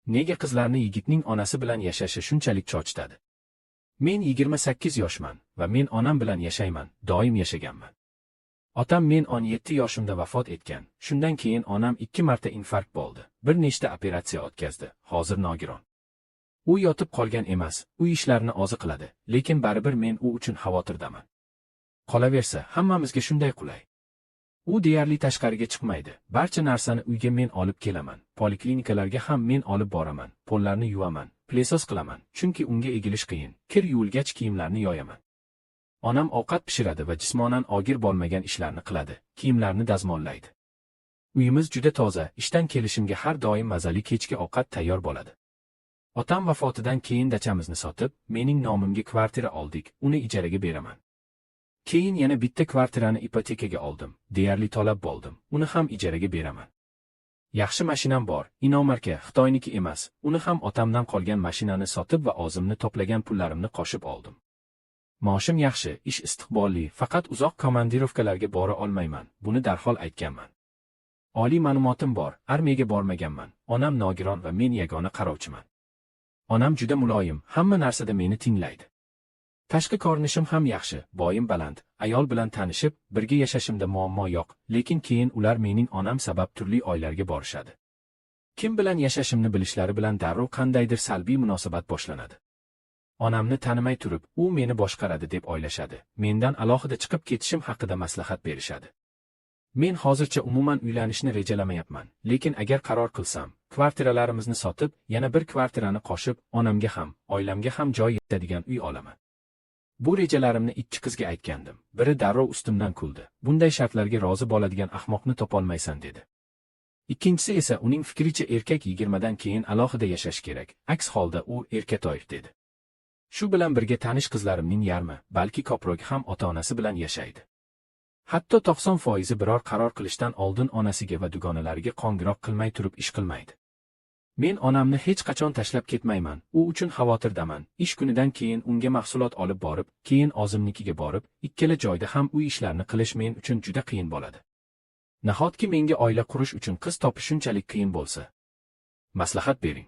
Nega qizlarni yigitning onasi bilan yashashi shunchalik cho'chitadi? Men 28 yoshman va men onam bilan yashayman, doim yashaganman. Otam men 17 yoshimda vafot etgan. Shundan keyin onam 2 marta infarkt bo'ldi. Bir nechta operatsiya o'tkazdi. Hozir nogiron. U yotib qolgan emas, uy ishlarini o'zi qiladi, lekin baribir men u uchun xavotirdaman. Qolaversa, hammamizga shunday qulay. U deyarli tashqariga chiqmaydi. Barcha narsani uyga men olib kelaman. Poliklinikalarga ham men olib boraman. Pollarni yuvaman, plesos qilaman, chunki unga egilish qiyin. Kir yuvilgach kiyimlarni yoyaman. Onam ovqat pishiradi va jismonan og'ir bo'lmagan ishlarni qiladi, kiyimlarni dazmollaydi. Uyimiz juda toza, ishdan kelishimga har doim mazali kechki ovqat tayyor bo'ladi. Otam vafotidan keyin dachamizni sotib, mening nomimga kvartira oldik, uni ijaraga beraman. Keyin yana bitta kvartirani ipotekaga oldim, deyarli to'lab bo'ldim, uni ham ijaraga beraman. Yaxshi mashinam bor, inomarka, Xitoyniki emas, uni ham otamdan qolgan mashinani sotib va o'zimni to'plagan pullarimni qo'shib oldim. Maoshim yaxshi, ish istiqbolli, faqat uzoq komandirovkalarga bora olmayman, buni darhol aytganman. Oliy ma'lumotim bor, armiyaga bormaganman, onam nogiron va men yagona qarovchiman. Onam juda muloyim, hamma narsada meni tinglaydi. Tashqi ko'rinishim ham yaxshi, bo'yim baland, ayol bilan tanishib, birga yashashimda muammo yo'q, lekin keyin ular mening onam sabab turli oylarga borishadi. Kim bilan yashashimni bilishlari bilan darrov qandaydir salbiy munosabat boshlanadi. Onamni tanimay turib, u meni boshqaradi deb o'ylashadi. Mendan alohida chiqib ketishim haqida maslahat berishadi. Men hozircha umuman uylanishni rejalamayapman, lekin agar qaror qilsam, kvartiralarimizni sotib, yana bir kvartirani qo'shib, onamga ham, oilamga ham joy yetadigan uy olaman. Bu rejalarimni 2 qizga aytgandim. Biri darrov ustimdan kuldi. Bunday shartlarga rozi bo'ladigan ahmoqni topolmaysan dedi. Ikkinchisi esa uning fikricha erkak 20 dan keyin alohida yashash kerak. Aks holda u erkatoy dedi. Shu bilan birga tanish qizlarimning yarmi, balki ko'proq ham ota-onasi bilan yashaydi. Hatto 90% biror qaror qilishdan oldin onasiga va dugonalariga qo'ng'iroq qilmay turib ish qilmaydi. Men onamni hech qachon tashlab ketmayman, u uchun xavotirdaman. Ish kunidan keyin unga mahsulot olib borib, keyin o'zimnikiga borib, ikkala joyda ham uy ishlarini qilish men uchun juda qiyin bo'ladi. Nahotki menga oila qurish uchun qiz topish shunchalik qiyin bo'lsa? Maslahat bering.